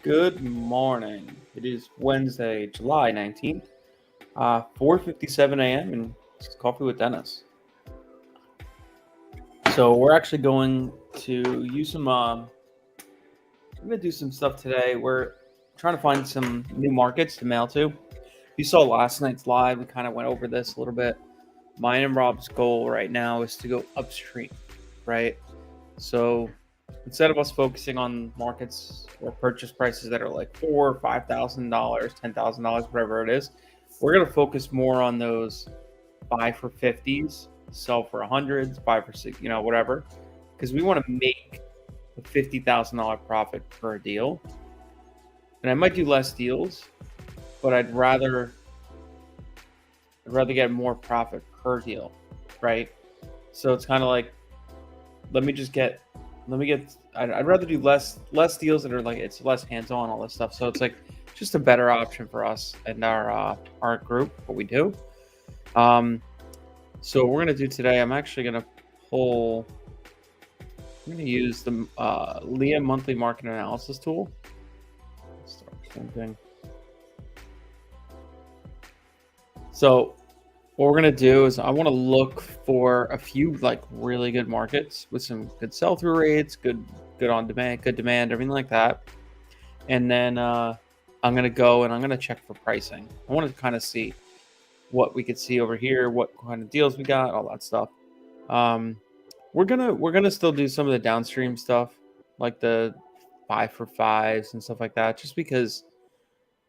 Good morning. It is Wednesday, July 19th, 4:57 a.m. and it's Coffee with Dennis. So we're actually going to use some, I'm going to do some stuff today. We're trying to find some new markets to mail to. You saw last night's live. We kind of went over this a little bit. Mine and Rob's goal right now is to go upstream, right? So instead of us focusing on markets or purchase prices that are like $4,000 or $5,000, $10,000, whatever it is, we're going to focus more on those buy for 50s, sell for 100s, buy for six, whatever, because we want to make a $50,000 profit per deal. And I might do less deals, but I'd rather get more profit per deal, right? So it's kind of like, I'd rather do less deals that are like, it's less hands-on, all this stuff. So it's like just a better option for us and our group, what we do. So what we're going to do today, I'm going to use the LIA monthly market analysis tool. Start something. So what we're going to do is I want to look for a few like really good markets with some good sell-through rates, good on demand, good demand, everything like that. And then I'm going to go and I'm going to check for pricing. I want to kind of see what we could see over here, what kind of deals we got, all that stuff. We're gonna still do some of the downstream stuff, like the buy for fives and stuff like that, just because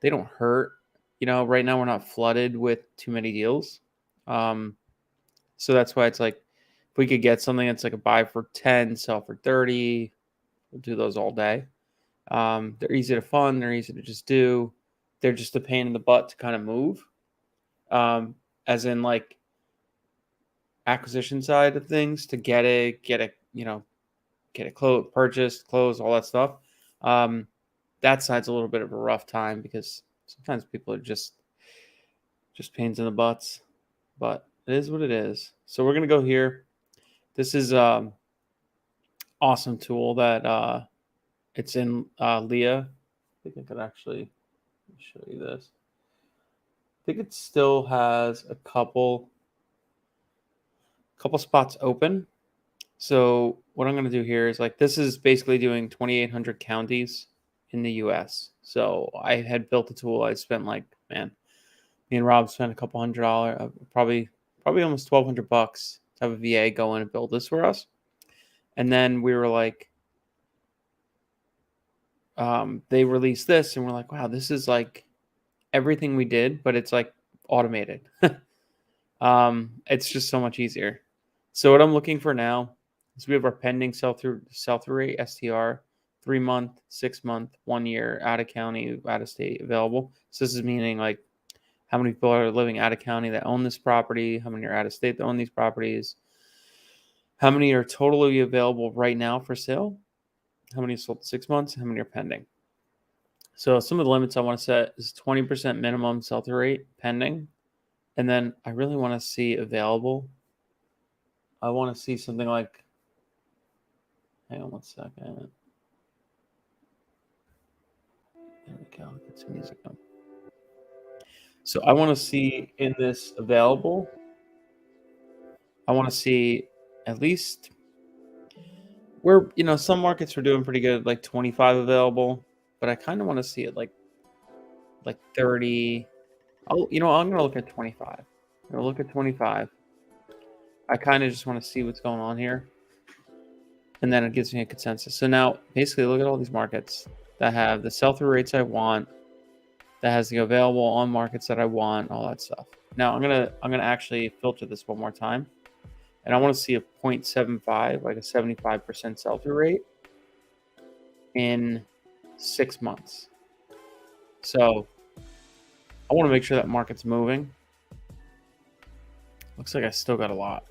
they don't hurt. Right now we're not flooded with too many deals. So that's why it's like, if we could get something that's like a buy for 10, sell for 30, we'll do those all day. They're easy to fund. They're easy to just do. They're just a pain in the butt to kind of move. As in like acquisition side of things, to get it, purchased, close, all that stuff. That side's a little bit of a rough time because sometimes people are just pains in the butts, but it is what it is. So we're going to go here. This is awesome tool that it's in LIA. I think I could actually show you this. I think it still has a couple spots open. So what I'm going to do here is like, this is basically doing 2,800 counties in the US. So I had built a tool. I spent like, man, me and Rob spent a couple $100, probably almost $1,200 to have a VA go in and build this for us. And then we were like, they released this and we're like, wow, this is like everything we did, but it's like automated. It's just so much easier. So what I'm looking for now is we have our pending sell-through rate, STR, 3-month, 6-month, 1 year, out of county, out of state available. So this is meaning like how many people are living out of county that own this property, how many are out of state that own these properties, how many are totally available right now for sale, how many sold 6 months, how many are pending. So some of the limits I want to set is 20% minimum sell-through rate pending. And then I really want to see available. I want to see something like, hang on one second. There we go. Get some music on. So I want to see in this available, I want to see at least where, some markets were doing pretty good, like 25 available, but I kind of want to see it like 30. I'm going to look at 25. I'm going to look at 25. I kind of just want to see what's going on here. And then it gives me a consensus. So now basically look at all these markets that have the sell-through rates I want, that has the available on markets that I want, all that stuff. Now I'm gonna actually filter this one more time. And I want to see a 0.75, like a 75% sell-through rate in 6 months. So I want to make sure that market's moving. Looks like I still got a lot.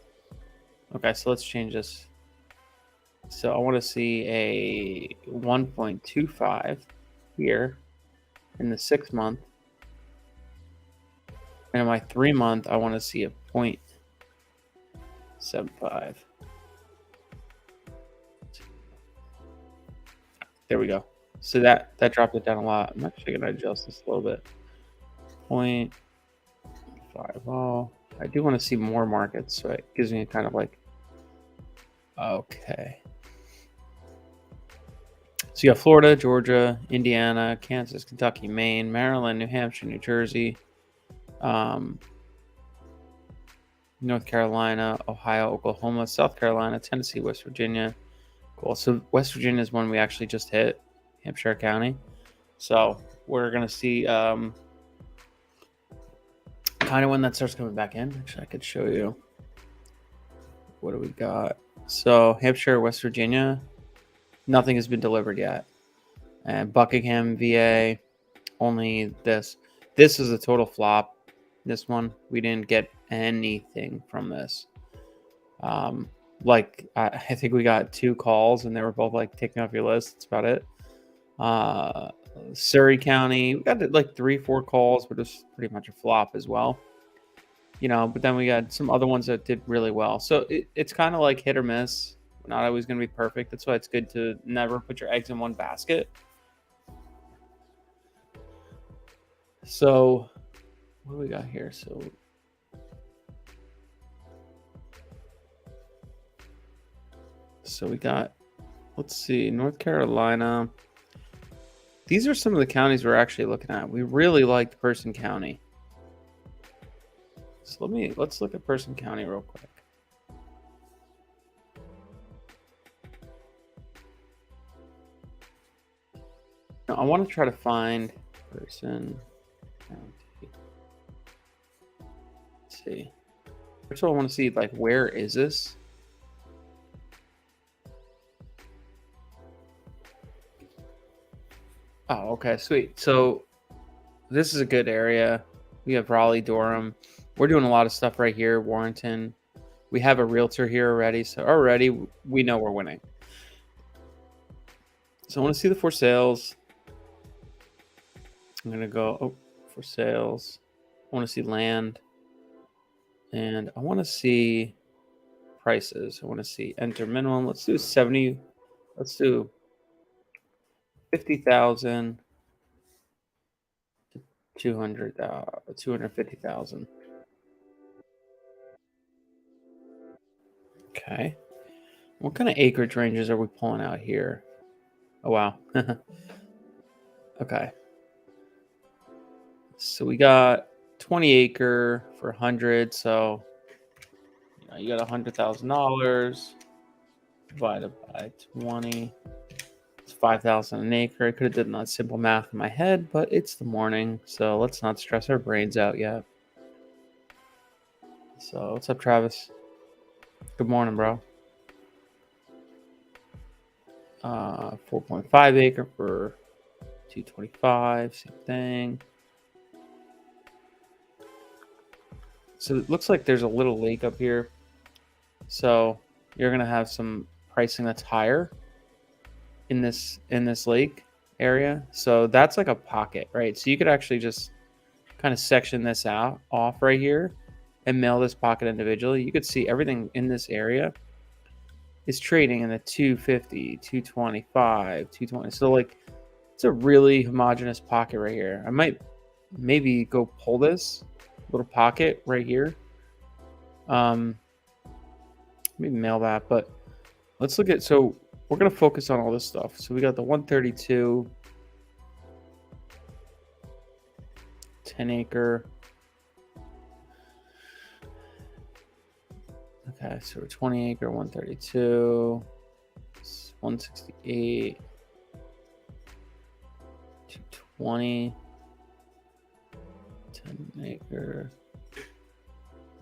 Okay, so let's change this. So I want to see a 1.25 here in the 6 month. And in my 3 month, I want to see a 0.75. There we go. So that dropped it down a lot. I'm actually gonna adjust this a little bit. 0.50. I do want to see more markets, so it gives me a kind of like, okay. So you got Florida, Georgia, Indiana, Kansas, Kentucky, Maine, Maryland, New Hampshire, New Jersey, North Carolina, Ohio, Oklahoma, South Carolina, Tennessee, West Virginia. Cool. So West Virginia is one we actually just hit, Hampshire County. So we're gonna see kind of when that starts coming back in. Actually, I could show you. What do we got? So Hampshire, West Virginia, nothing has been delivered yet. And Buckingham, VA, only this. This is a total flop. This one, we didn't get anything from this. Like I think we got 2 calls and they were both like taking off your list. That's about it. Surrey County, we got like 3-4 calls, but it's pretty much a flop as well. But then we got some other ones that did really well. So it's kind of like hit or miss. Not always going to be perfect. That's why it's good to never put your eggs in one basket. So what do we got here? So we got, let's see, North Carolina. These are some of the counties we're actually looking at. We really liked Person County. So let's look at Person County real quick. Now, I want to try to find Person County. Let's see. First of all, I want to see like where is this? Oh, okay, sweet. So this is a good area. We have Raleigh, Durham. We're doing a lot of stuff right here. Warrenton. We have a realtor here already. So already we know we're winning. So I want to see the for sales. I'm going to go for sales. I want to see land. And I want to see prices. I want to see enter minimum. Let's do 70. Let's do 50,000 to 250,000. Okay. What kind of acreage ranges are we pulling out here? Oh, wow. Okay. So we got 20 acre for 100. So you got $100,000 divided by 20. It's 5,000 an acre. I could have done that simple math in my head, but it's the morning, so let's not stress our brains out yet. So what's up, Travis? Good morning, bro. 4.5 acre for 225. Same thing. So it looks like there's a little lake up here. So you're gonna have some pricing that's higher in this lake area. So that's like a pocket, right? So you could actually just kind of section this off right here and mail this pocket individually. You could see everything in this area is trading in the 250, 225, 220. So like it's a really homogeneous pocket right here. I might maybe go pull this little pocket right here. Maybe mail that, but let's look at, so we're going to focus on all this stuff. So we got the 132, 10 acre. Okay, so we're 20 acre, 132, 168, 220, 10 acre,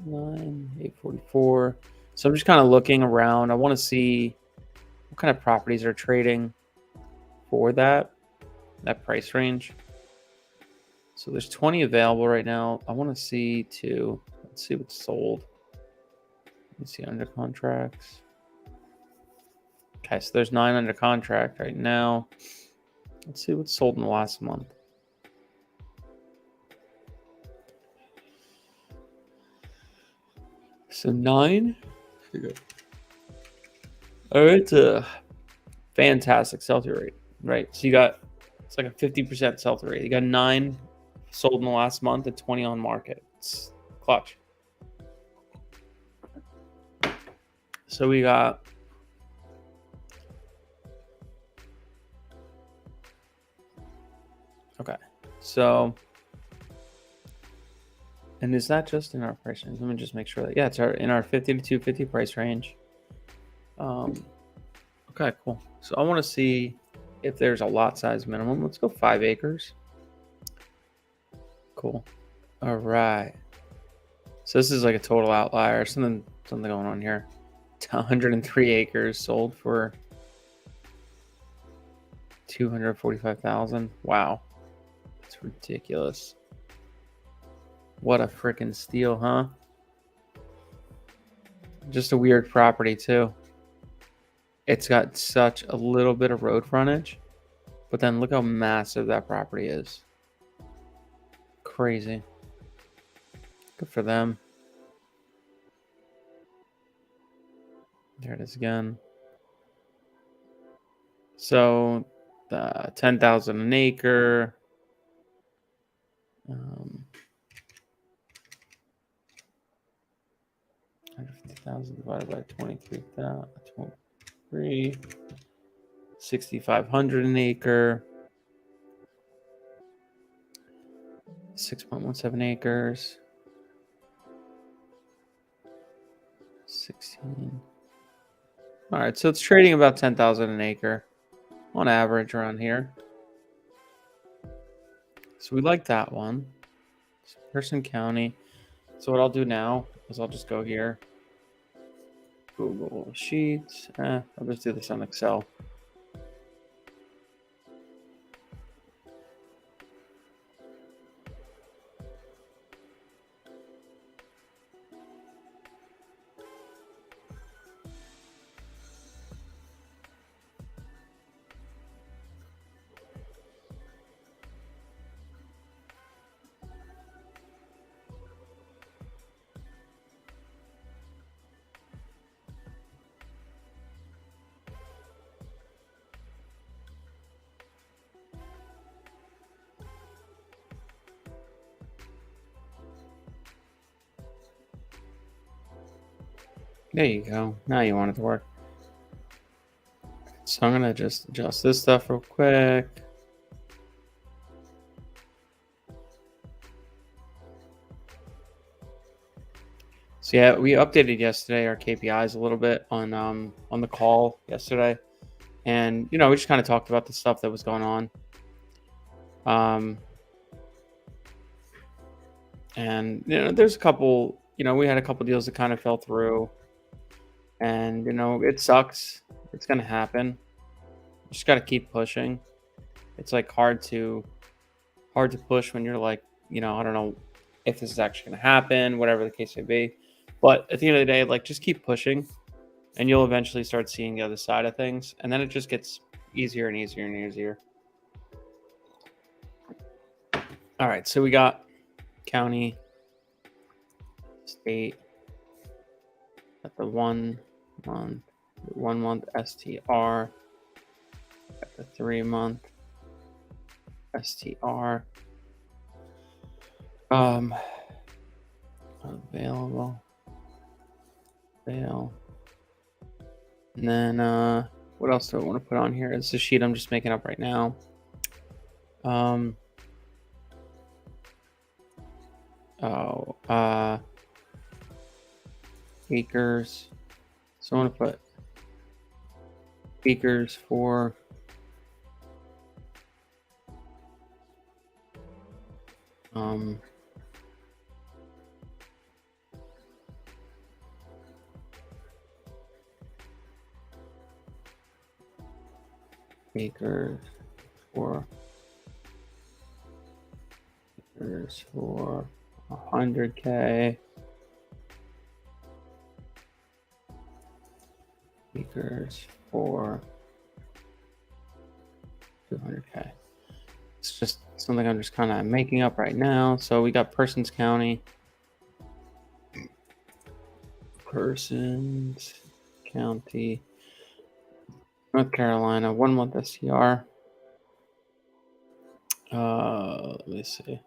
844. So I'm just kind of looking around. I want to see what kind of properties are trading for that price range. So there's 20 available right now. I want to see let's see what's sold. Let's see under contracts. Okay, so there's 9 under contract right now. Let's see what's sold in the last month. So 9. All right, it's a fantastic sell-through rate, right? So you got It's like a 50% sell-through rate. You got 9 sold in the last month and 20 on market. It's clutch. So we got okay. So, and is that just in our price range? Let me just make sure that it's in our 50 to 250 price range. Okay, cool. So I want to see if there's a lot size minimum. Let's go 5 acres. Cool. All right. So this is like a total outlier. Something going on here. 103 acres sold for 245,000. Wow. That's ridiculous. What a freaking steal, huh? Just a weird property too. It's got such a little bit of road frontage, but then look how massive that property is. Crazy. Good for them. There it is again. So, 10,000 an acre. 150,000 divided by 23, 6,500 an acre. 6.17 acres. 16. All right, so it's trading about 10,000 an acre on average around here. So we like that one. So Person County. So what I'll do now is I'll just go here. Google Sheets. I'll just do this on Excel. There you go. Now you want it to work. So I'm going to just adjust this stuff real quick. So yeah, we updated yesterday our KPIs a little bit on the call yesterday. And, we just kind of talked about the stuff that was going on. And, there's a couple, we had a couple deals that kind of fell through. And, it sucks. It's going to happen. You just got to keep pushing. It's like hard to push when you're like, I don't know if this is actually going to happen, whatever the case may be. But at the end of the day, like, just keep pushing and you'll eventually start seeing the other side of things. And then it just gets easier and easier and easier. All right. So we got county, state at the 1 month STR, at the 3 month STR. Available. Fail. And then what else do I want to put on here? It's the sheet I'm just making up right now. Acres. So I want to put acres for acres for 100K. Acres for 200K. It's just something I'm just kind of making up right now. So we got Persons County. Persons County, North Carolina, 1 month STR. Let me see.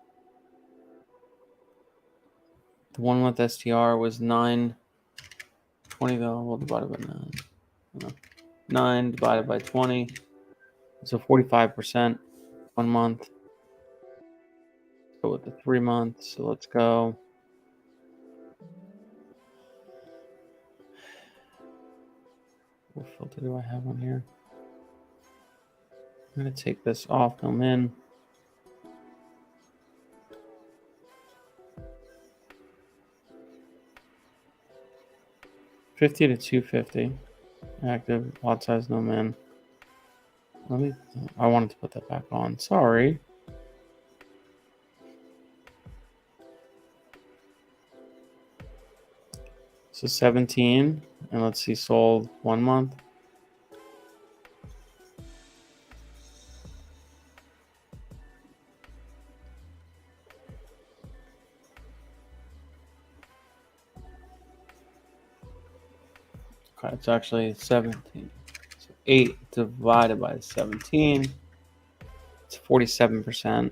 The 1 month STR was 920 though. We'll divide it by 9. No. 9 divided by 20. So 45%. 1 month. Go with the 3 months. So let's go. What filter do I have on here? I'm going to take this off, come in. $50 to $250. Active, lot size, no min. I wanted to put that back on. Sorry. So 17, and let's see, sold 1 month. Okay, it's actually 17. So 8 divided by 17. It's 47%.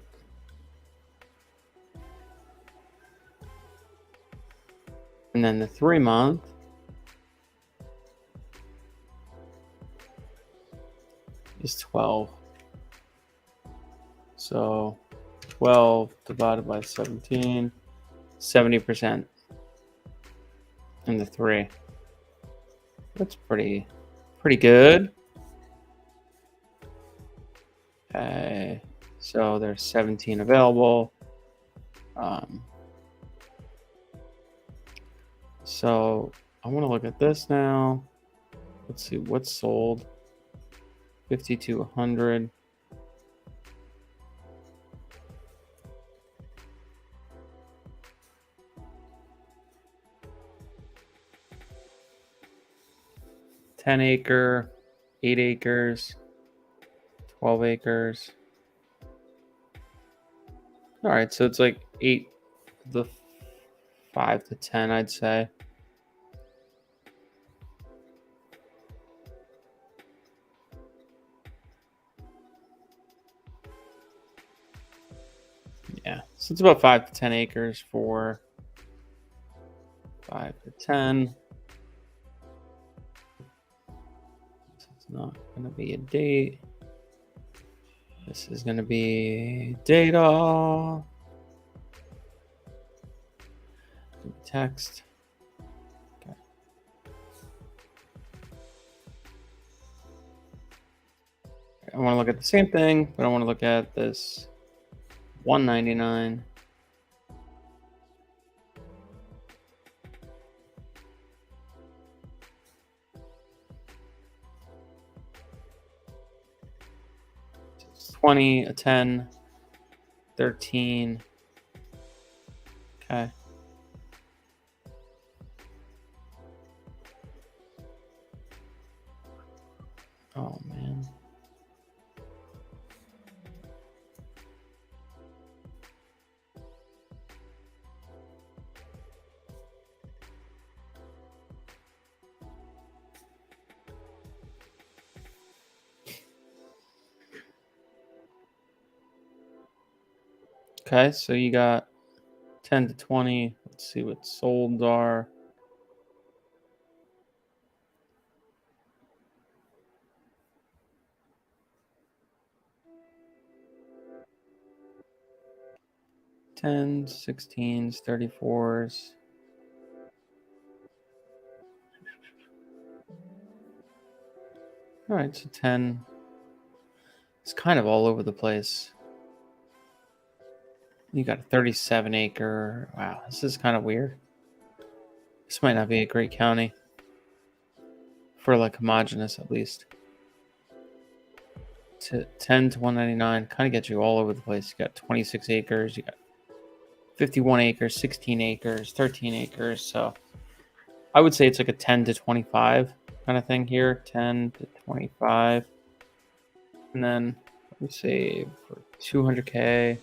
And then the 3 month is 12. So 12 divided by 17, 70% in the 3. That's pretty good. Okay, so there's 17 available. So I want to look at this now. Let's see what's sold. 50 to 100. Ten acre, 8 acres, 12 acres. All right, so it's like 8, the 5 to 10, I'd say. Yeah, so it's about 5 to 10 acres for 5 to 10. So it's not going to be a date. This is going to be data. Text. Okay. I want to look at the same thing, but I want to look at this 199. It's 20, a 10, 13. Okay. Oh man. Okay, so you got 10 to 20. Let's see what solds are. Tens, 16s, 34s. All right, so 10. It's kind of all over the place. You got a 37 acre. Wow, this is kind of weird. This might not be a great county for like homogenous, at least. To 10 to 199 kind of gets you all over the place. You got 26 acres, you got 51 acres, 16 acres, 13 acres. So I would say it's like a 10 to 25 kind of thing here. 10 to 25. And then let me say for 200K.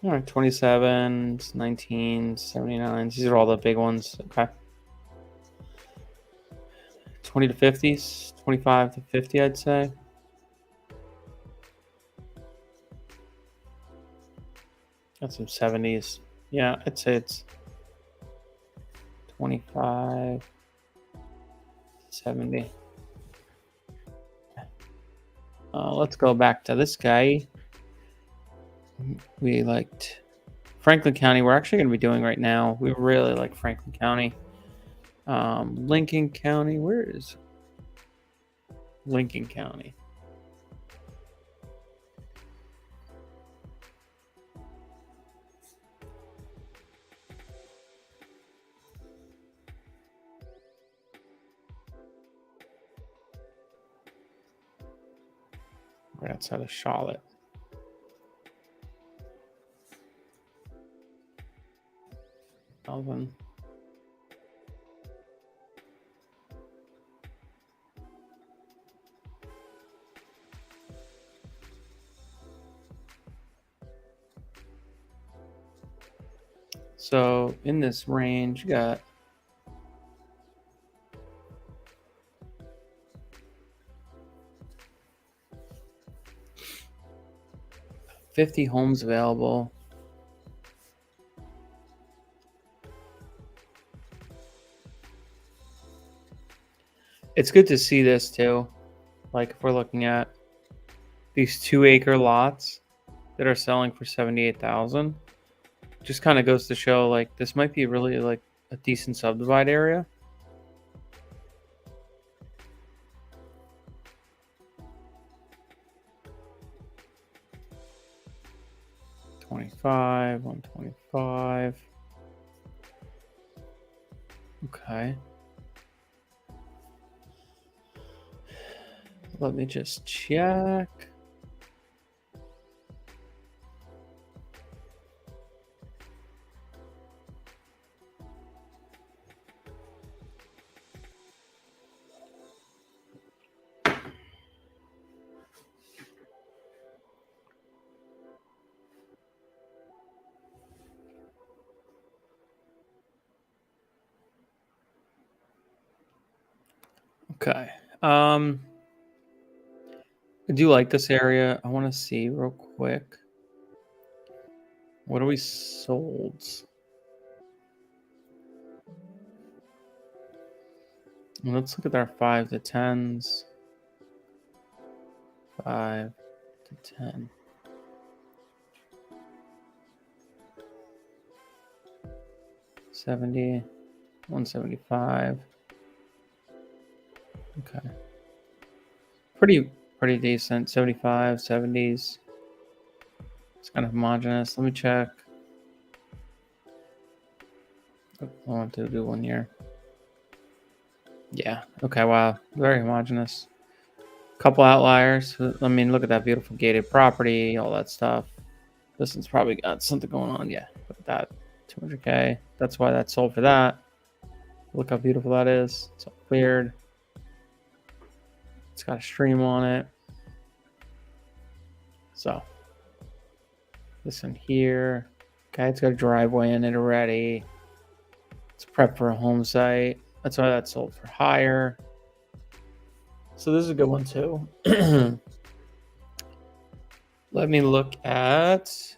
All right, 27s, 19s, 79s. These are all the big ones. Okay. 20 to 50s, 25 to 50, I'd say. Got some 70s. Yeah, I'd say it's 25, 70. Let's go back to this guy. We liked Franklin County. We're actually going to be doing right now. We really like Franklin County. Lincoln County. Where is Lincoln County? Right outside of Charlotte. Melvin. So in this range, you got 50 homes available. It's good to see this too. Like if we're looking at these 2-acre lots that are selling for 78,000, just kind of goes to show like this might be really like a decent subdivide area. $25, $125. Okay. Let me just check. Okay. I do like this area. I want to see real quick. What are we sold? Let's look at our 5 to 10s. 5 to 10. $70, $175. Okay. Pretty decent. 75, 70s. It's kind of homogeneous. Let me check. I want to do 1 year. Yeah. Okay. Wow. Very homogeneous. Couple outliers. I mean, look at that beautiful gated property, all that stuff. This one's probably got something going on. Yeah. Look at that. 200K. That's why that sold for that. Look how beautiful that is. It's all cleared. It's got a stream on it. So this one here. Okay, it's got a driveway in it already. It's prepped for a home site. That's why that sold for higher. So this is a good one too. Let me look at.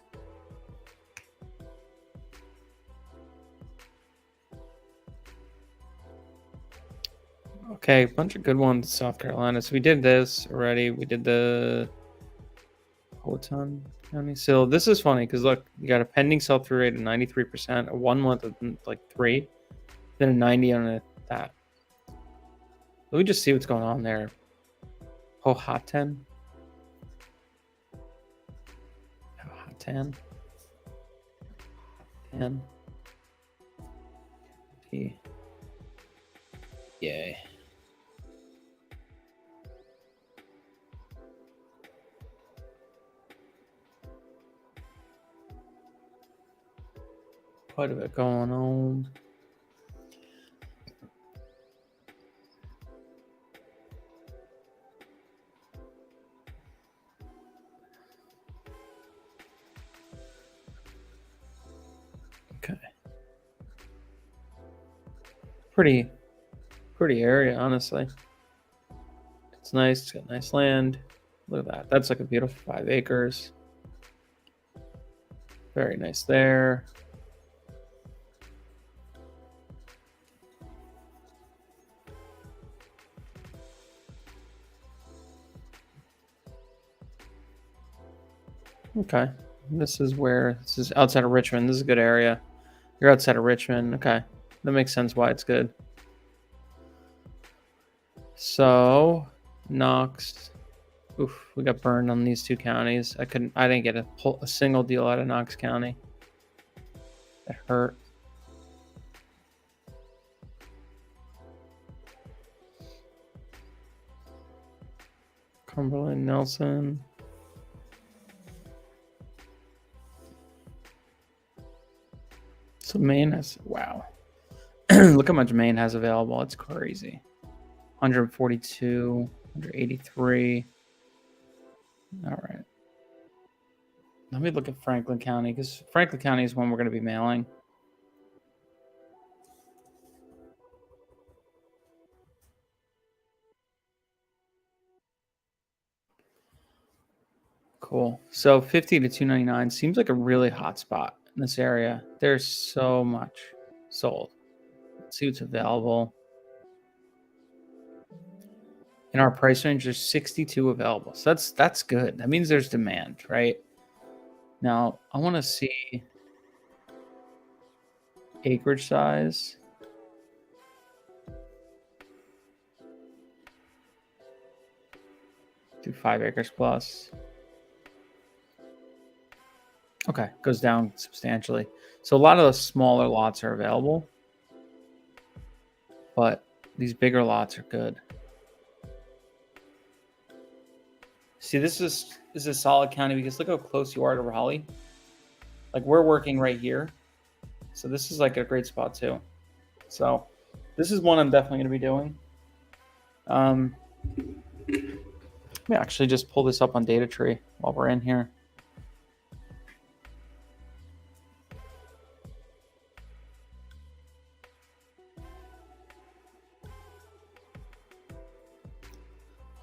Okay, a bunch of good ones, South Carolina. So we did this already. We did the Houghton County. So this is funny because look, you got a pending sell-through rate of 93%, a 1 month of like 3, then a 90 on that. Let me just see what's going on there. Houghton. Houghton. 10. P. Yay. Quite a bit going on. Okay. Pretty area, honestly. It's nice. It's got nice land. Look at that. That's like a beautiful 5 acres. Very nice there. Okay. This is outside of Richmond. This is a good area. You're outside of Richmond. Okay. That makes sense why it's good. So, Knox. Oof, we got burned on these 2 counties. I didn't get a single deal out of Knox County. That hurt. Cumberland, Nelson. So Maine has, wow. Look how much Maine has available. It's crazy. 142, 183. All right. Let me look at Franklin County because Franklin County is one we're going to be mailing. Cool. So 50 to 299 seems like a really hot spot in this area. There's so much sold. Let's see what's available. In our price range, there's 62 available. So that's good. That means there's demand, right? Now I want to see acreage size. Do 5 acres plus. Okay, goes down substantially. So a lot of the smaller lots are available, but these bigger lots are good. See, this is a solid county because look how close you are to Raleigh. Like we're working right here, so this is like a great spot too. So this is one I'm definitely going to be doing. Let me actually just pull this up on DataTree while we're in here.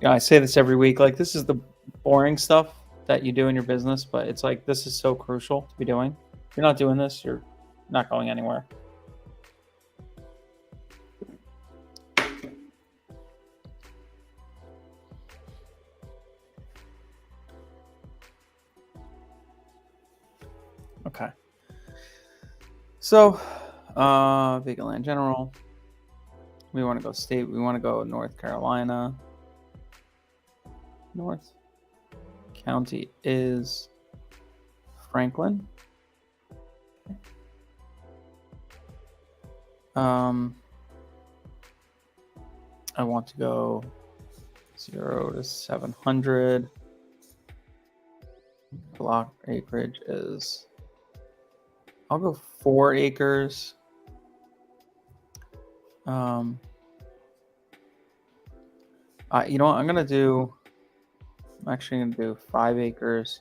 Yeah, I say this every week. Like this is the boring stuff that you do in your business, but it's like this is so crucial to be doing. If you're not doing this, you're not going anywhere. Okay. So, Vacant Land General. We want to go state. We want to go North Carolina. North County is Franklin. I want to go 0 to 700. Block acreage is, I'll go 4 acres. You know what? I'm actually gonna do 5 acres.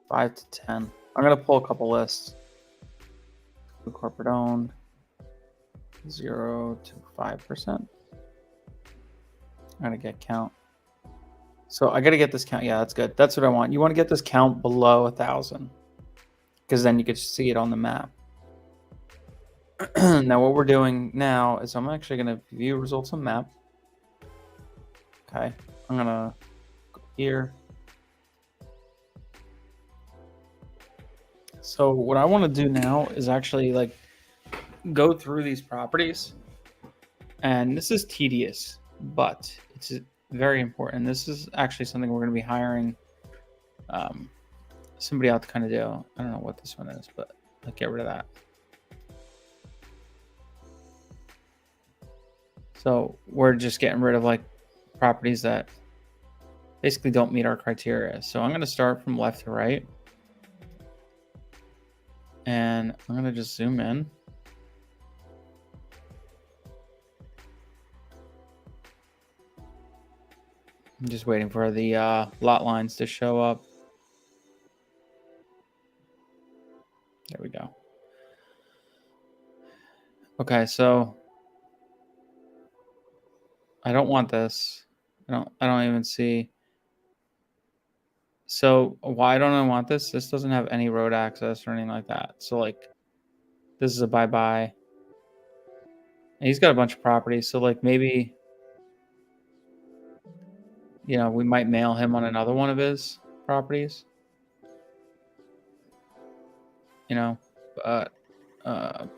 5 to 10. I'm gonna pull a couple lists. Corporate owned. 0 to 5%. I'm gonna get count. So I gotta get this count. Yeah, that's good. That's what I want. You want to get this count below 1,000, because then you can see it on the map. Now what we're doing now is I'm actually gonna view results on map. Okay, I'm gonna go here. So what I want to do now is actually like go through these properties, and this is tedious, but it's very important. This is actually something we're going to be hiring somebody out to kind of do. I don't know what this one is, but I'll get rid of that. So we're just getting rid of like properties that basically don't meet our criteria. So I'm going to start from left to right, and I'm going to just zoom in. I'm just waiting for the lot lines to show up. There we go. Okay, so I don't want this. I don't even see. So why don't I want this? This doesn't have any road access or anything like that. So like this is a bye-bye. And he's got a bunch of properties. So like maybe, we might mail him on another one of his properties. But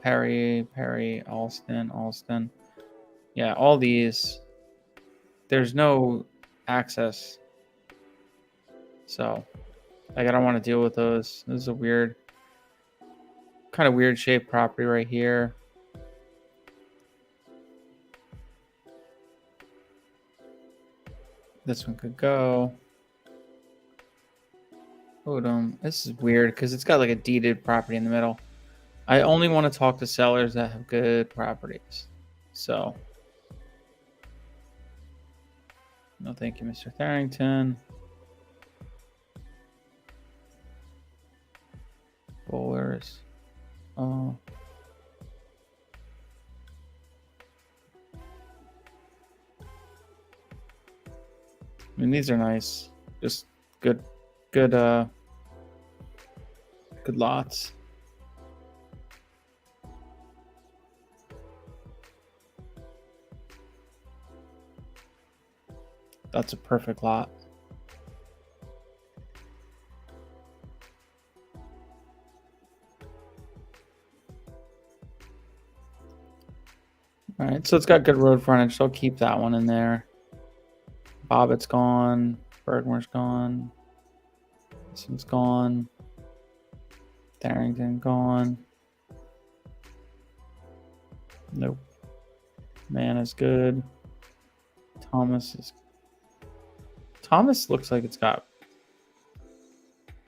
Perry, Alston. Yeah, all these. There's no access. So like I don't want to deal with those. This is a kind of weird shaped property right here. This one could go. Odom. This is weird because it's got like a deeded property in the middle. I only want to talk to sellers that have good properties. So, no thank you, Mr. Tharrington. Bowlers. Oh. I mean, these are nice. Just good lots. That's a perfect lot. All right, so it's got good road frontage, so I'll keep that one in there. Bobbitt's gone. Bergmore's gone. This one's gone. Darrington gone. Nope. Man is good. Thomas looks like it's got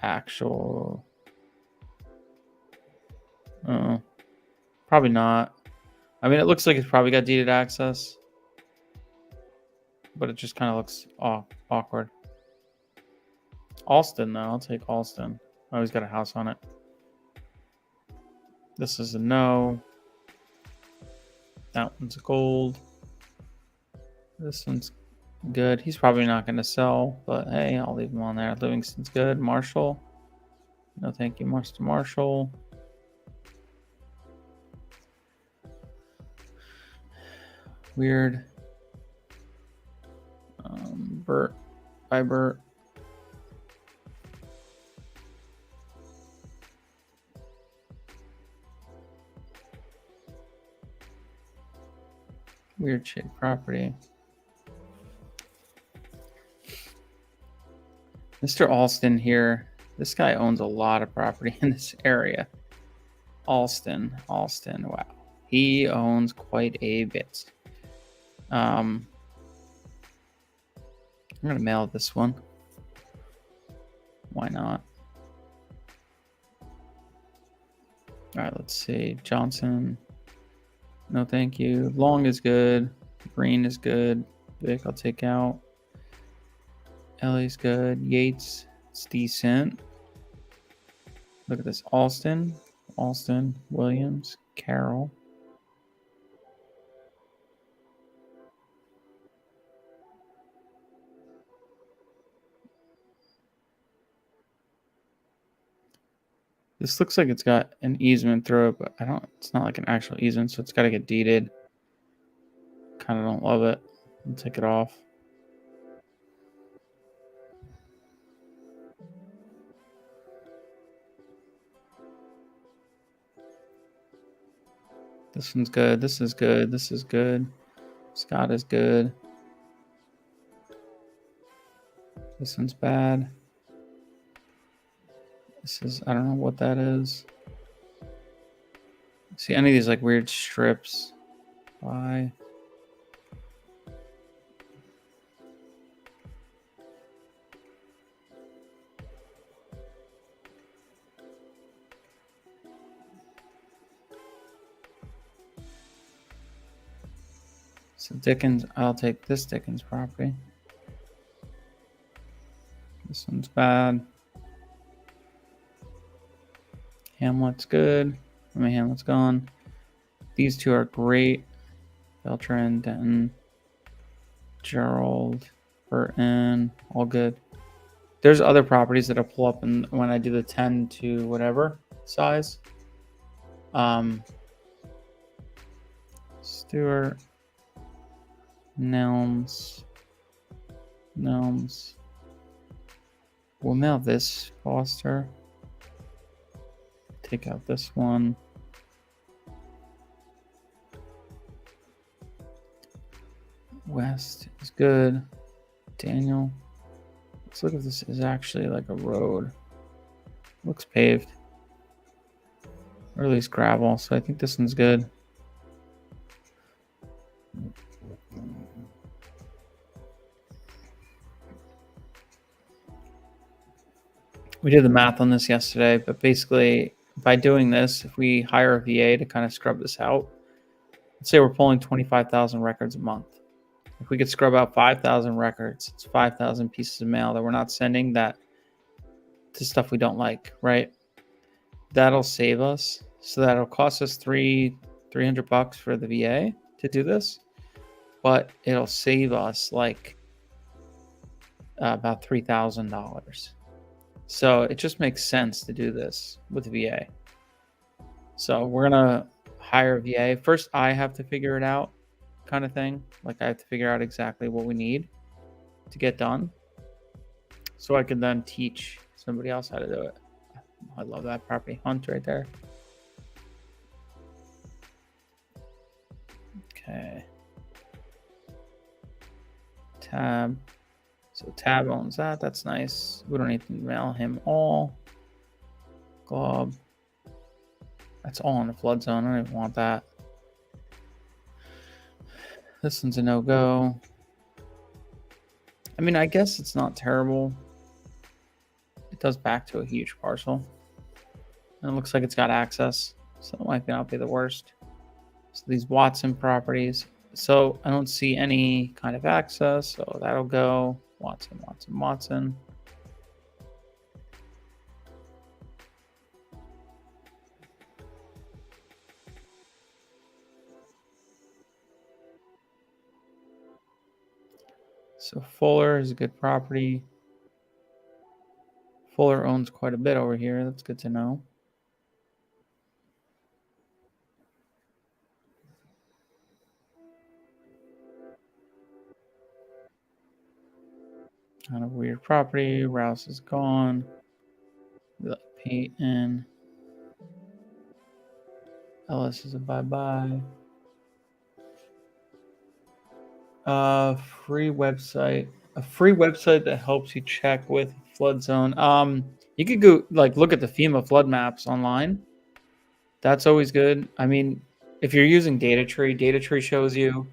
actual. Probably not. I mean, it looks like it's probably got deeded access, but it just kind of looks awkward. Alston, though. I'll take Alston. Oh, he's got a house on it. This is a no. That one's gold. This one's good. He's probably not going to sell, but hey, I'll leave him on there. Livingston's good. Marshall. No, thank you, Mr. Marshall. Weird. Bert. Bye, Bert. Weird shaped property. Mr. Alston here. This guy owns a lot of property in this area. Alston. Wow. He owns quite a bit. I'm going to mail this one. Why not? All right, let's see. Johnson. No, thank you. Long is good. Green is good. Vic, I'll take out. Ellie's good. Yates, it's decent. Look at this. Alston, Williams, Carroll. This looks like it's got an easement through it, but it's not like an actual easement, so it's got to get deeded. Kind of don't love it. I'll take it off. This one's good. This is good. This is good. Scott is good. This one's bad. I don't know what that is. See any of these like weird strips? Why? So Dickens, I'll take this Dickens property. This one's bad. Hamlet's good. I mean, Hamlet's gone. These two are great. Beltran, Denton, Gerald, Burton, all good. There's other properties that I'll pull up when I do the 10 to whatever size. Stewart, Nelms. We'll mail this Foster. Take out this one. West is good. Daniel. Let's look if this is actually like a road. Looks paved. Or at least gravel. So I think this one's good. We did the math on this yesterday, but basically by doing this, if we hire a VA to kind of scrub this out, let's say we're pulling 25,000 records a month. If we could scrub out 5,000 records, it's 5,000 pieces of mail that we're not sending that to stuff we don't like, right? That'll save us. So that'll cost us $300 for the VA to do this, but it'll save us like about $3,000. So it just makes sense to do this with VA. So we're gonna hire a VA. First, I have to figure it out, kind of thing. Like I have to figure out exactly what we need to get done, so I can then teach somebody else how to do it. I love that property hunt right there. Okay. Tab. So Tab owns that. That's nice. We don't need to mail him all. Glob. That's all in the flood zone. I don't even want that. This one's a no-go. I mean, I guess it's not terrible. It does back to a huge parcel. And it looks like it's got access. So it might not be the worst. So these Watson properties. So I don't see any kind of access. So that'll go. Watson. So Fuller is a good property. Fuller owns quite a bit over here. That's good to know. Kind of weird property. Rouse is gone. We like Peyton. Ellis is a bye-bye. Free website. A free website that helps you check with flood zone. You could go look at the FEMA flood maps online. That's always good. I mean, if you're using DataTree shows you.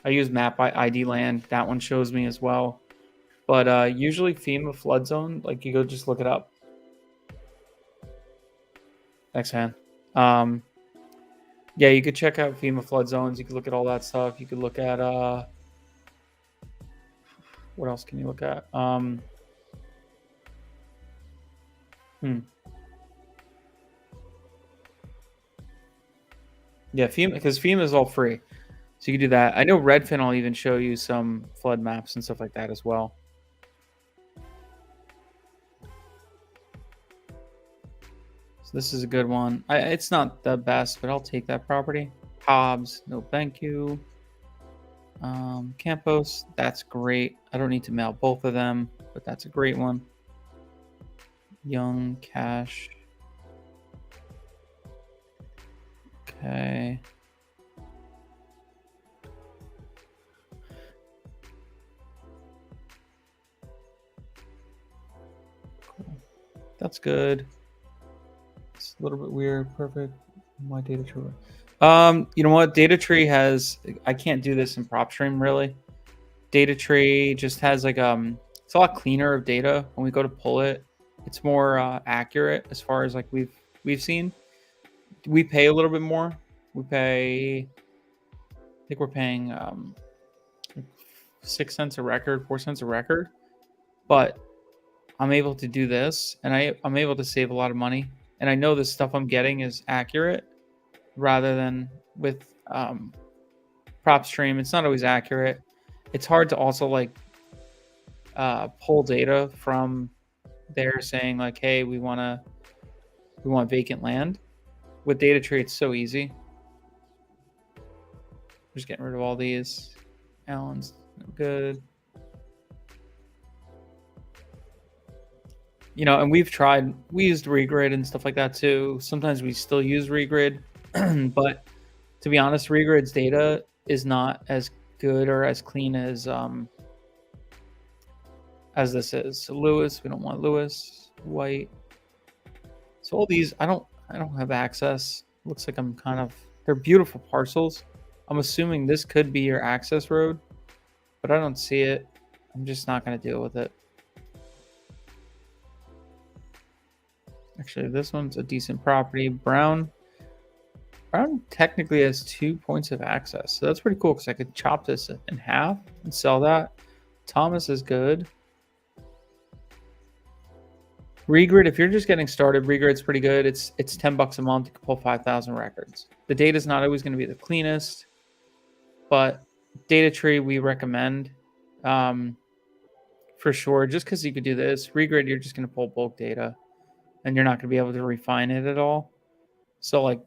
I use Map ID Land. That one shows me as well. But usually FEMA flood zone, like you go just look it up. Thanks, man. Yeah, you could check out FEMA flood zones. You could look at all that stuff. You could look at what else can you look at? Yeah, FEMA, because FEMA is all free. So you can do that. I know Redfin will even show you some flood maps and stuff like that as well. So this is a good one. It's not the best, but I'll take that property. Hobbs, no thank you. Campos, that's great. I don't need to mail both of them, but that's a great one. Young, Cash. Okay. Cool. That's good. It's a little bit weird. Perfect. My data tree. You know what? DataTree has. I can't do this in PropStream really. DataTree just has it's a lot cleaner of data when we go to pull it. It's more accurate as far as we've seen. We pay a little bit more. We pay. I think we're paying 6 cents a record, 4 cents a record, but I'm able to do this, and I'm able to save a lot of money. And I know the stuff I'm getting is accurate rather than with prop stream. It's not always accurate. It's hard to also like pull data from there saying like, hey, we want vacant land. With data tree, it's so easy. Just getting rid of all these. Allen's no good. You know, and we used regrid and stuff like that too. Sometimes we still use regrid, but to be honest, regrid's data is not as good or as clean as this is. So Lewis, we don't want Lewis. White. So all these, I don't have access. Looks like they're beautiful parcels. I'm assuming this could be your access road, but I don't see it. I'm just not going to deal with it. Actually, this one's a decent property. Brown technically has 2 points of access. So that's pretty cool because I could chop this in half and sell that. Thomas is good. Regrid, if you're just getting started, Regrid's pretty good. It's $10 a month. You can pull 5,000 records. The data's not always going to be the cleanest, but data tree we recommend for sure. Just because you could do this. Regrid, you're just going to pull bulk data, and you're not going to be able to refine it at all. So like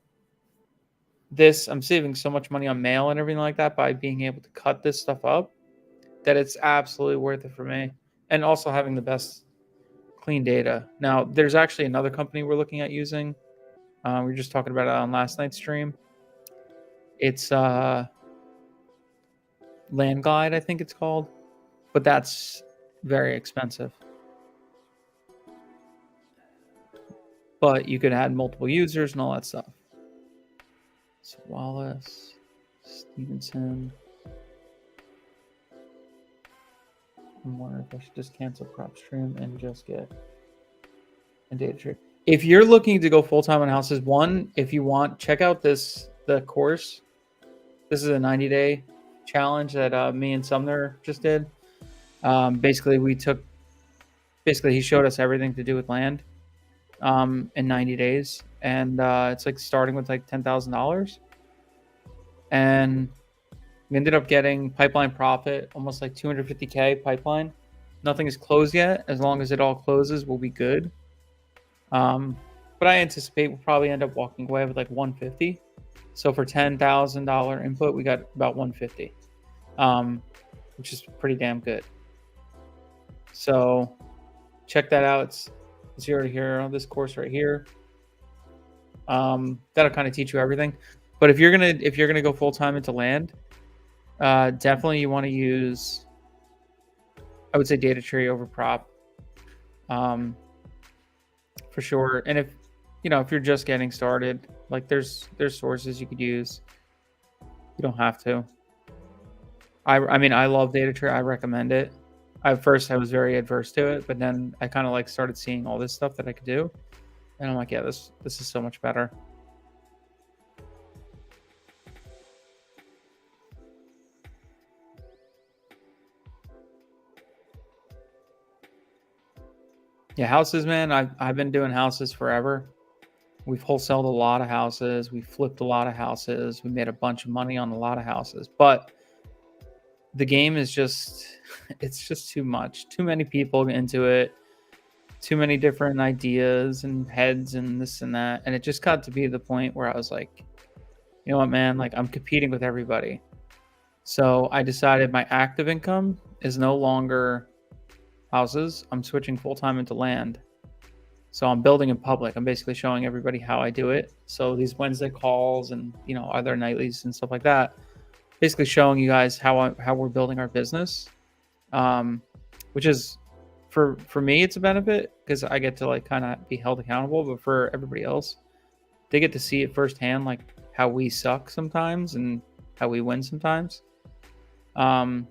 this, I'm saving so much money on mail and everything like that by being able to cut this stuff up that it's absolutely worth it for me. And also having the best clean data. Now, there's actually another company we're looking at using. We were just talking about it on last night's stream. It's Land Glide, I think it's called, but that's very expensive. But you could add multiple users and all that stuff. So Wallace, Stevenson. I'm wondering if I should just cancel prop stream and just get a data tree. If you're looking to go full-time on houses, if you want, check out the course. This is a 90-day challenge that me and Sumner just did. Basically, he showed us everything to do with land in 90 days. And it's like starting with like $10,000. And we ended up getting pipeline profit, almost like 250K pipeline. Nothing is closed yet. As long as it all closes, we'll be good. But I anticipate we'll probably end up walking away with like 150. So for $10,000 input, we got about 150, which is pretty damn good. So check that out. It's 0 to hero, this course right here. That'll kind of teach you everything. But if you're gonna go full time into land, definitely you want to use, I would say, data tree over prop, for sure. And if you're just getting started, like there's sources you could use. You don't have to. I mean, I love data tree. I recommend it. At first, I was very adverse to it, but then I kind of like started seeing all this stuff that I could do, and I'm like, yeah, this is so much better. Yeah, houses, man. I've been doing houses forever. We've wholesaled a lot of houses. We flipped a lot of houses. We made a bunch of money on a lot of houses. But the game is it's just too much. Too many people into it. Too many different ideas and heads and this and that. And it just got to be the point where I was like, you know what, man? Like, I'm competing with everybody. So I decided my active income is no longer houses. I'm switching full-time into land. So I'm building in public. I'm basically showing everybody how I do it. So these Wednesday calls and other nightlies and stuff like that, basically showing you guys how we're building our business, which is for me it's a benefit because I get to like kind of be held accountable. But for everybody else, they get to see it firsthand, like how we suck sometimes and how we win sometimes. But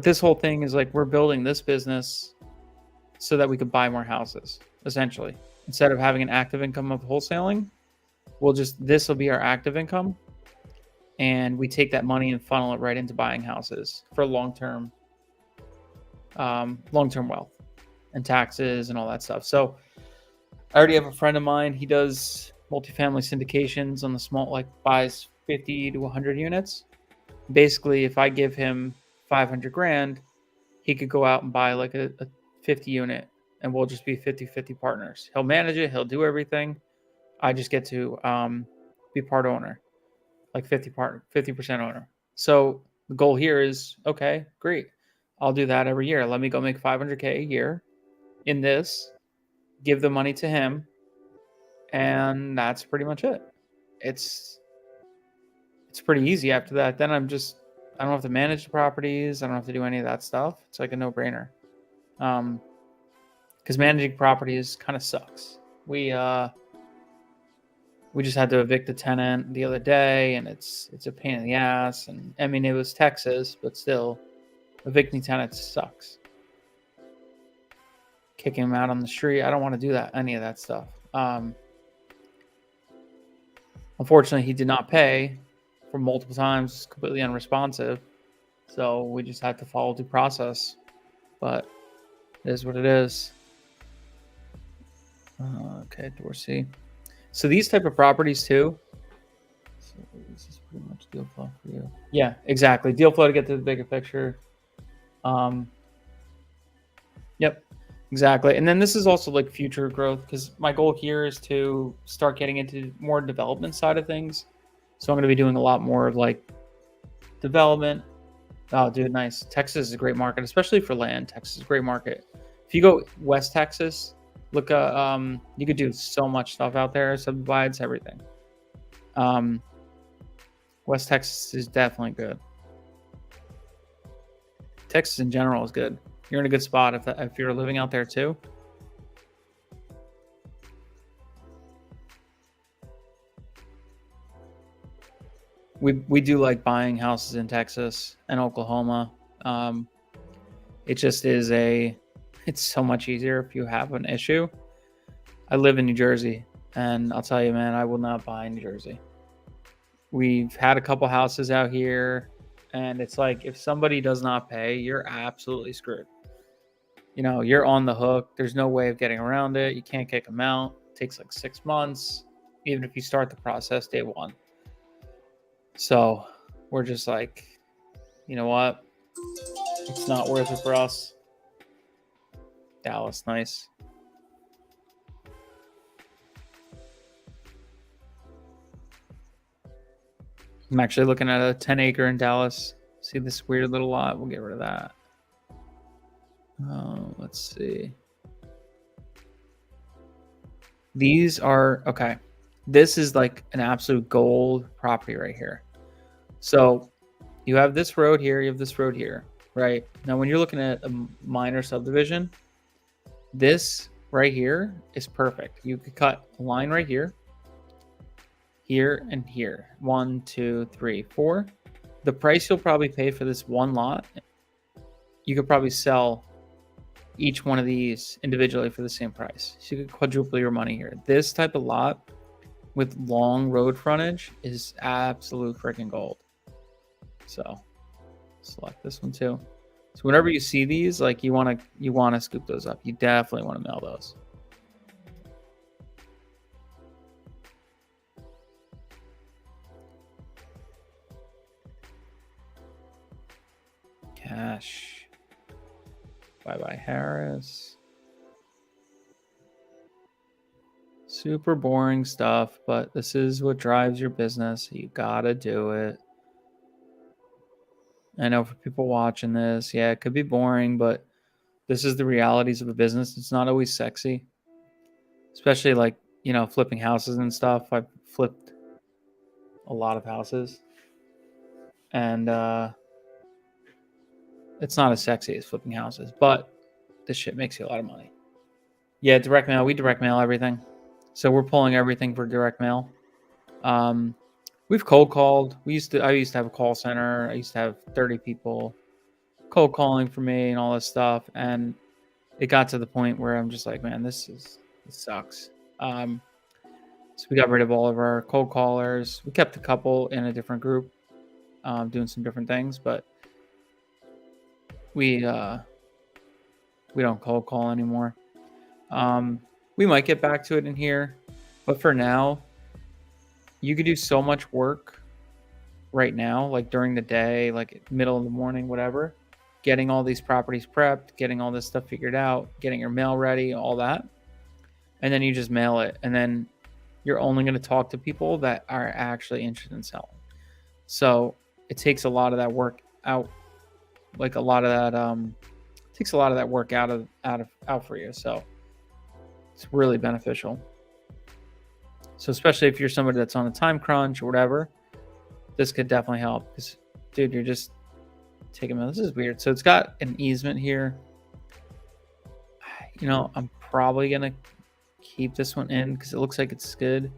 this whole thing is like we're building this business so that we could buy more houses, essentially. Instead of having an active income of wholesaling, this will be our active income. And we take that money and funnel it right into buying houses for long-term wealth. and taxes and all that stuff. So I already have a friend of mine. He does multifamily syndications on the small, like buys 50 to 100 units. Basically, if I give him 500 grand, he could go out and buy like a 50 unit, and we'll just be 50-50 partners. He'll manage it. He'll do everything. I just get to be part owner, like 50% owner. So the goal here is, okay, great. I'll do that every year. Let me go make 500K a year in this, give the money to him, and that's pretty much it. It's pretty easy after that. Then I don't have to manage the properties. I don't have to do any of that stuff. It's like a no-brainer. Because managing properties kind of sucks. We just had to evict a tenant the other day, and it's a pain in the ass. And I mean, it was Texas, but still, evicting tenants sucks. Kicking them out on the street, I don't want to do any of that stuff. Unfortunately, he did not pay for multiple times, completely unresponsive. So we just had to follow due process. But it is what it is. Okay, Dorsey. So these type of properties too. So this is pretty much deal flow for you. Yeah, exactly. Deal flow to get to the bigger picture. Yep, exactly. And then this is also like future growth, because my goal here is to start getting into more development side of things. So I'm going to be doing a lot more of like development. Oh, dude, nice. Texas is a great market, especially for land. Texas is a great market. If you go West Texas, look, you could do so much stuff out there. Subdivides, everything. West Texas is definitely good. Texas in general is good. You're in a good spot if you're living out there too. We do like buying houses in Texas and Oklahoma. It just is it's so much easier if you have an issue. I live in New Jersey, and I'll tell you, man, I will not buy in New Jersey. We've had a couple houses out here, and it's like if somebody does not pay, you're absolutely screwed. You know, you're on the hook. There's no way of getting around it. You can't kick them out. It takes like 6 months, even if you start the process day one. So we're just like, you know what? It's not worth it for us. Dallas, nice. I'm actually looking at a 10 acre in Dallas. See this weird little lot? We'll get rid of that. Let's see. These are, okay. This is like an absolute gold property right here. So you have this road here, you have this road here, right? Now, when you're looking at a minor subdivision, this right here is perfect. You could cut a line right here, here, and here. 1, 2, 3, 4. The price you'll probably pay for this one lot, you could probably sell each one of these individually for the same price. So you could quadruple your money here. This type of lot with long road frontage is absolute freaking gold. So select this one too. So whenever you see these, like you want to scoop those up. You definitely want to mail those. Cash. Bye-bye, Harris. Super boring stuff, but this is what drives your business. You gotta do it. I know for people watching this, yeah, it could be boring, but this is the realities of a business. It's not always sexy, especially like, you know, flipping houses and stuff. I've flipped a lot of houses, and it's not as sexy as flipping houses, but this shit makes you a lot of money. Yeah, direct mail. We direct mail everything. So we're pulling everything for direct mail. We've cold called. I used to have a call center. I used to have 30 people cold calling for me and all this stuff. And it got to the point where I'm just like, man, this sucks. So we got rid of all of our cold callers. We kept a couple in a different group, doing some different things, but we We don't cold call anymore. We might get back to it in here, but for now, you could do so much work right now, like during the day, like middle of the morning, whatever, getting all these properties prepped, getting all this stuff figured out, getting your mail ready, all that. And then you just mail it. And then you're only going to talk to people that are actually interested in selling. So it takes a lot of that work out, like a lot of that, takes a lot of that work out for you. So it's really beneficial. So especially if you're somebody that's on a time crunch or whatever, this could definitely help. Because, dude, you're just taking a minute. This is weird. So it's got an easement here. You know, I'm probably gonna keep this one in because it looks like it's good.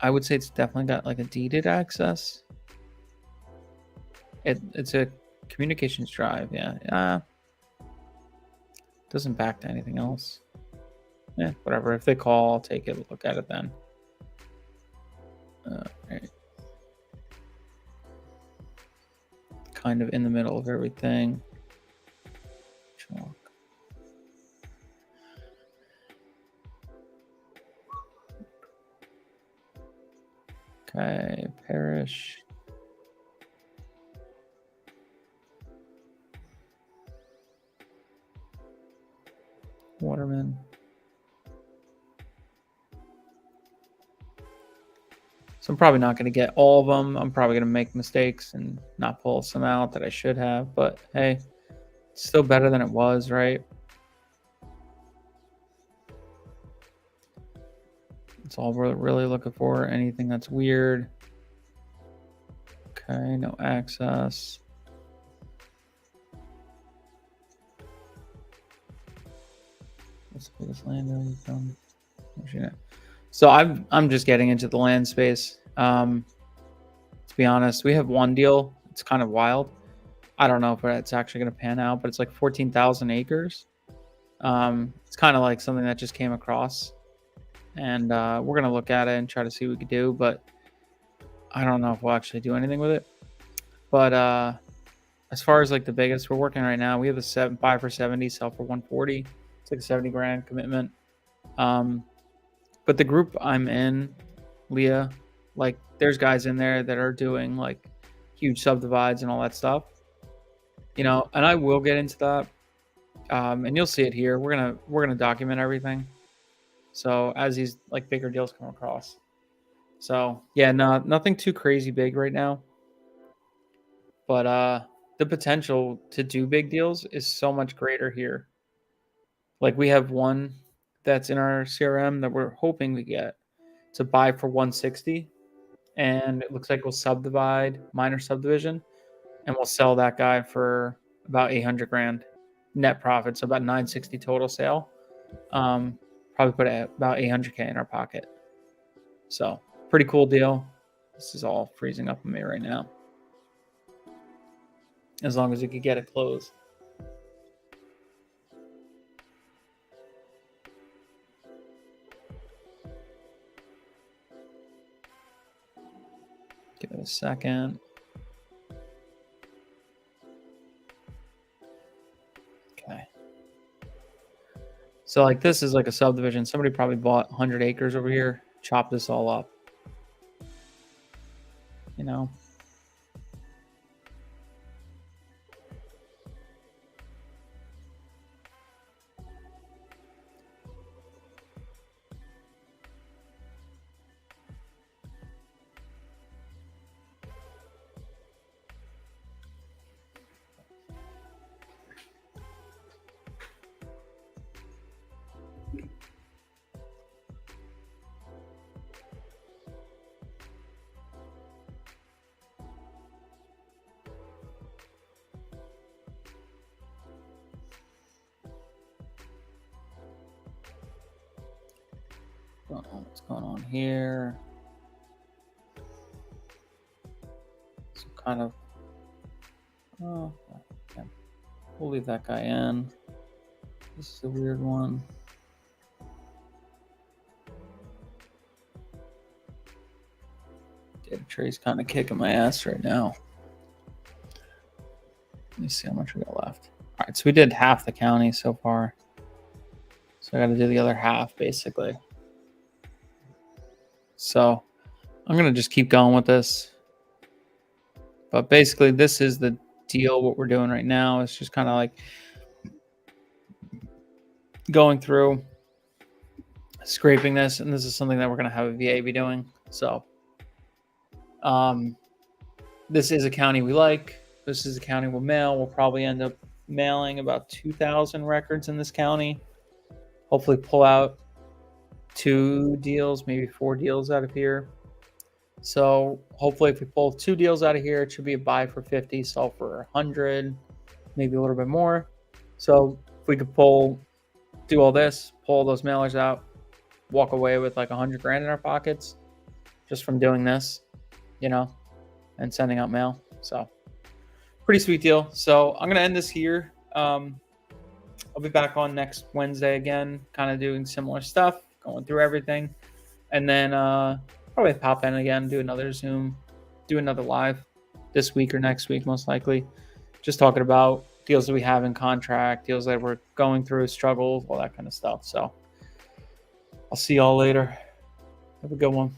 I would say it's definitely got like a deeded access. It's a communications drive. Yeah. Doesn't back to anything else. Yeah, whatever. If they call, I'll take it. Look at it then. Right. Kind of in the middle of everything. Chalk. Okay, parish. Waterman. So I'm probably not going to get all of them. I'm probably going to make mistakes and not pull some out that I should have. But hey, it's still better than it was, right? That's all we're really looking for. Anything that's weird. Okay, no access. What's the biggest land area from? So I'm just getting into the land space. To be honest, we have one deal. It's kind of wild. I don't know if it's actually going to pan out, but it's like 14,000 acres. It's kind of like something that just came across, and we're going to look at it and try to see what we could do. But I don't know if we'll actually do anything with it. But as far as like the biggest we're working right now, we have a 5 for 70, sell for 140. It's like a 70 grand commitment. But the group I'm in, LIA, like there's guys in there that are doing like huge subdivides and all that stuff. You know, and I will get into that. And you'll see it here. We're gonna document everything. So as these like bigger deals come across. So yeah, nothing too crazy big right now. But the potential to do big deals is so much greater here. Like we have one that's in our CRM that we're hoping to get to buy for 160, and it looks like we'll subdivide, minor subdivision, and we'll sell that guy for about 800 grand net profit, so about 960 total sale. Probably put about 800K in our pocket. So pretty cool deal. This is all freezing up on me right now. As long as we could get it closed. Give it a second. Okay. So like this is like a subdivision. Somebody probably bought 100 acres over here, chopped this all up. You know? What's going on here? So kind of, oh, yeah. We'll leave that guy in. This is a weird one. Data trade's kind of kicking my ass right now. Let me see how much we got left. All right, so we did half the county so far. So I got to do the other half basically. So I'm going to just keep going with this. But basically, this is the deal. What we're doing right now is just kind of like going through, scraping this. And this is something that we're going to have a VA be doing. So this is a county we like. This is a county we'll mail. We'll probably end up mailing about 2,000 records in this county. Hopefully pull out 2 deals, maybe 4 deals out of here. So hopefully if we pull 2 deals out of here, it should be a buy for 50, sell for 100, maybe a little bit more. So if we could do all this, pull those mailers out, walk away with like 100 grand in our pockets just from doing this, and sending out mail. So pretty sweet deal. So I'm going to end this here. I'll be back on next Wednesday again, kind of doing similar stuff, going through everything. And then probably pop in again, do another Zoom, do another live this week or next week, most likely. Just talking about deals that we have in contract, deals that we're going through, struggles, all that kind of stuff. So I'll see y'all later. Have a good one.